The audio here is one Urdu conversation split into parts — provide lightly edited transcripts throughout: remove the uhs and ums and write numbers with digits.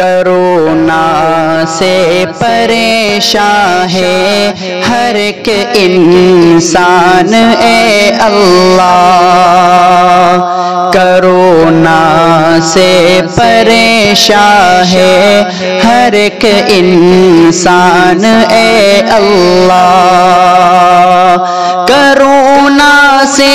کرونا سے پریشان ہے ہر ایک انسان اے اللہ، کرونا سے پریشان ہے ہر ایک انسان اے اللہ، کرونا سے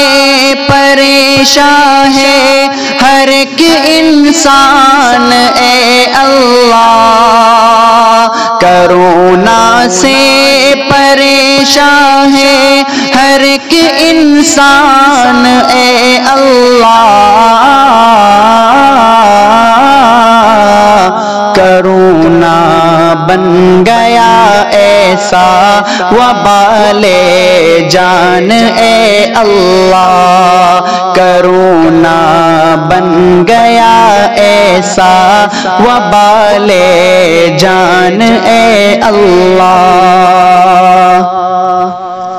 پریشان ہے ہر ایک انسان اے اللہ، کرونا سے پریشان ہے ہر ایک انسان اے اللہ، کرونا بن گیا ایسا وبال جان اے اللہ، کرونا بن گیا ایسا وبال جان اے اللہ،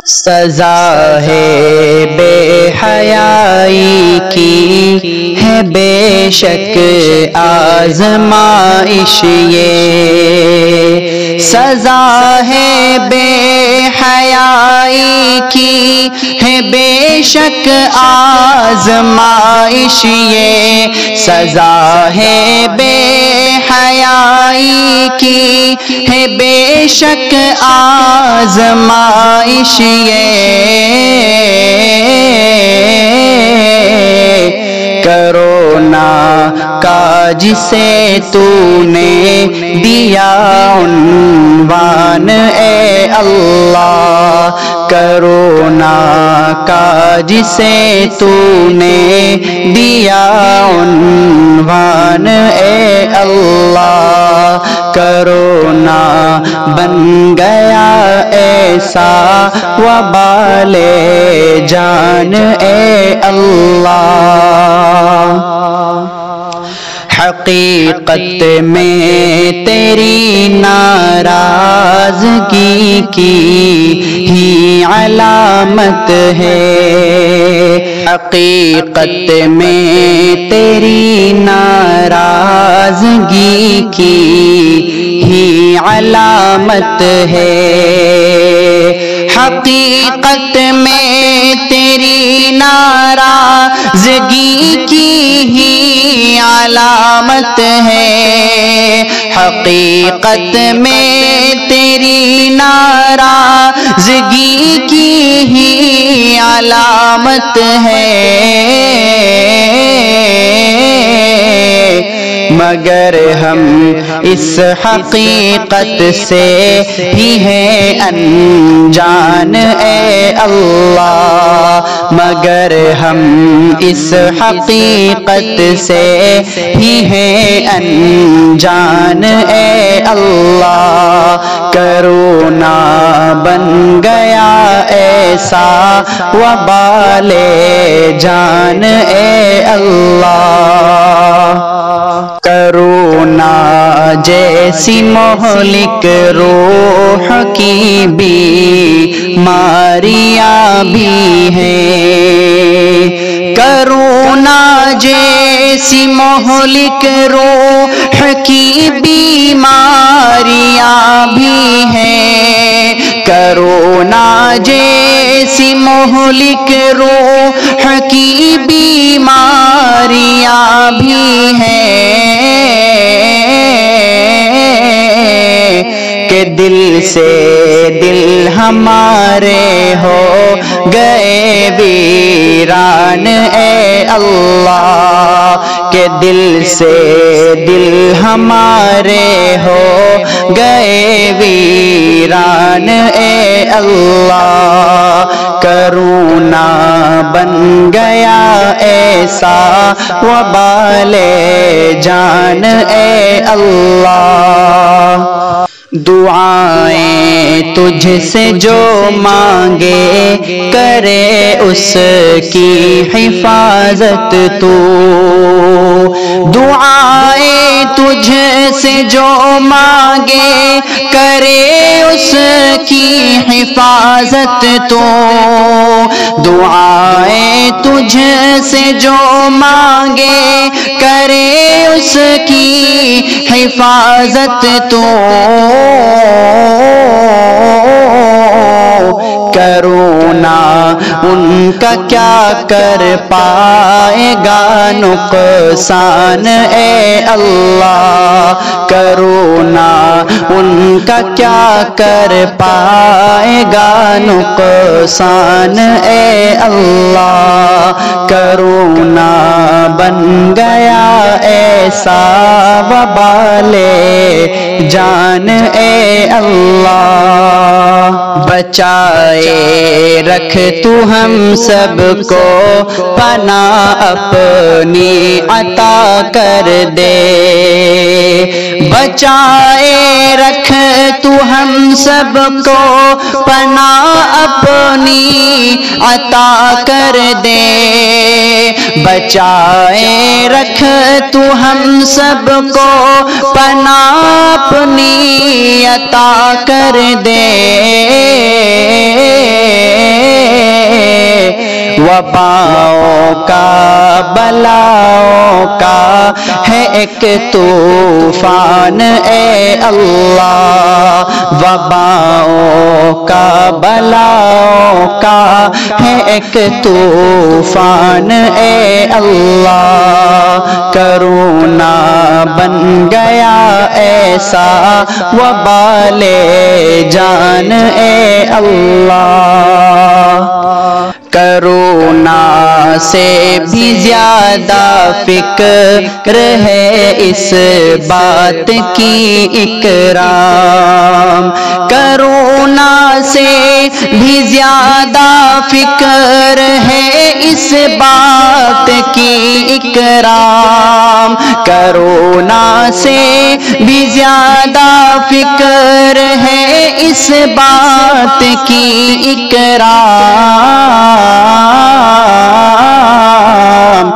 سزا ہے بے حیائی کی ہے بے شک آزمائش یہ، سزا ہے بے حیائی کی ہے بے شک آزمائش یہ، سزا ہے بے حیائی کی ہے بے شک آزمائش یہ، کرونا کا جسے تو نے دیا عنوان اے اللہ، کرونا کا جسے تو نے دیا عنوان اے اللہ، کرونا بن گیا ایسا وبال جان اے اللہ، حقیقت میں تیری ناراضگی کی ہی علامت ہے، حقیقت میں تیری ناراضگی کی ہی علامت ہے، حقیقت میں تیری ناراضگی کی ہی علامت ہے، حقیقت میں تیری ناراضگی کی ہی علامت ہے، مگر ہم اس حقیقت سے ہی ہیں انجان اے اللہ، مگر ہم اس حقیقت سے ہی ہیں انجان اے اللہ، کرونا بن گیا ایسا وبال جان اے اللہ، کرونا جیسی مہلک روح کی بیماریاں بھی ہیں، کرونا جیسی مہلک روح کی بیماریاں بھی ہیں، کرونا جیسی مہلک روح کی بیماریاں بھی ہیں، کہ دل سے دل ہمارے ہو گئے ویران اے اللہ، کہ دل سے دل ہمارے ہو گئے ویران اے اللہ، کرونا بن گیا ایسا وبال جان اے اللہ، دعائیں تجھ سے جو مانگے کرے اس کی حفاظت تو، دعائیں تجھ سے جو مانگے, کرے اس کی حفاظت تو دعائیں تجھ سے جو مانگے کرے اس کی حفاظت تو کرونا ان کا کیا کر پائے گا نقصان اے اللہ کرونا ان کا کیا کر پائے گا نقصان اے اللہ کرونا بن گیا ایسا وبال جان اے اللہ بچائے رکھ تو ہم سب کو پناہ اپنی عطا کر دے بچائے رکھ تو ہم سب کو پناہ اپنی عطا کر دے بچائے رکھ تو ہم سب کو پناہ اپنی عطا کر دے وباؤں کا بلاؤں کا ہے ایک طوفان اے اللہ وباؤں کا بلاؤں کا ہے ایک طوفان اے اللہ کرونا بن گیا ایسا وبال جان اے اللہ کرونا سے بھی زیادہ فکر ہے اس بات کی اکرام کرونا سے بھی زیادہ فکر ہے اس بات کی اکرام کرونا سے بھی زیادہ فکر ہے اس بات کی اکرام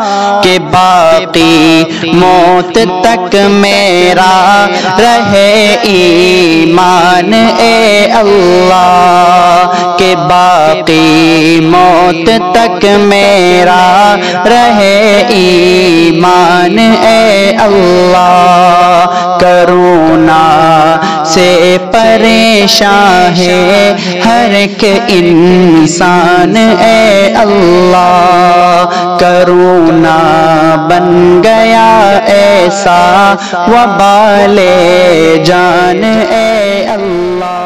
کہ باقی موت تک میرا رہے ایمان اے اللہ کہ باقی موت تک میرا رہے ایمان اے اللہ کرونا سے پریشان ہے ہر ایک انسان اے اللہ کرونا بن گیا ایسا وبال جان اے اللہ